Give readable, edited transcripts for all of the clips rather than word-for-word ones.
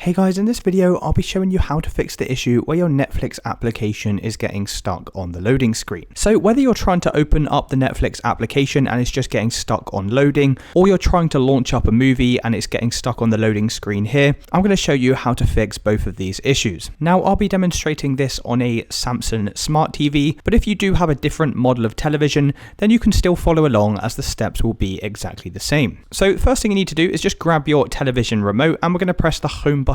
Hey guys, in this video I'll be showing you how to fix the issue where your Netflix application is getting stuck on the loading screen. So whether you're trying to open up the Netflix application and it's just getting stuck on loading, or you're trying to launch up a movie and it's getting stuck on the loading screen here, I'm going to show you how to fix both of these issues. Now I'll be demonstrating this on a Samsung Smart TV, but if you do have a different model of television, then you can still follow along as the steps will be exactly the same. So first thing you need to do is just grab your television remote and we're going to press the home button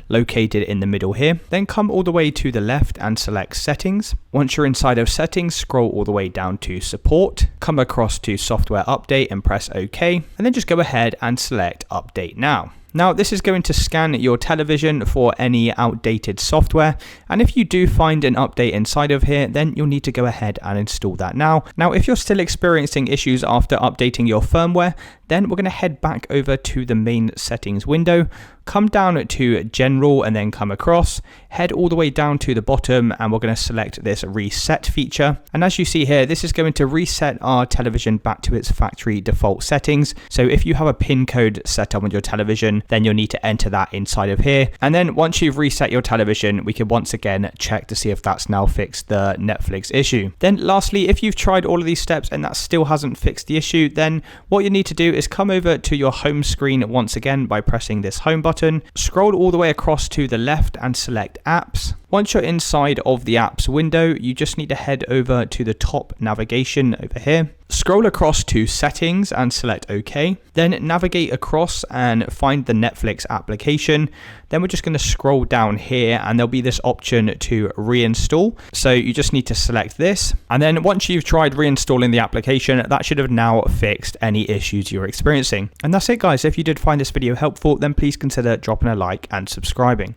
located in the middle here. Then come all the way to the left and select settings. Once you're inside of settings, scroll all the way down to support, come across to software update and press OK, and then just go ahead and select update now. Now this is going to scan your television for any outdated software, and if you do find an update inside of here, then you'll need to go ahead and install that now. Now if you're still experiencing issues after updating your firmware, then we're going to head back over to the main settings window, come down to general and then come across, head all the way down to the bottom, and we're going to select this reset feature. And as you see here, this is going to reset our television back to its factory default settings. So if you have a PIN code set up on your television, then you'll need to enter that inside of here. And then once you've reset your television, we can once again check to see if that's now fixed the Netflix issue. Then lastly, if you've tried all of these steps and that still hasn't fixed the issue, then what you need to do is come over to your home screen once again by pressing this home button, scroll all the way across to the left and select apps. Once you're inside of the apps window, you just need to head over to the top navigation over here. Scroll across to settings and select OK. Then navigate across and find the Netflix application. Then we're just going to scroll down here and there'll be this option to reinstall. So you just need to select this. And then once you've tried reinstalling the application, that should have now fixed any issues you're experiencing. And that's it guys. If you did find this video helpful, then please consider dropping a like and subscribing.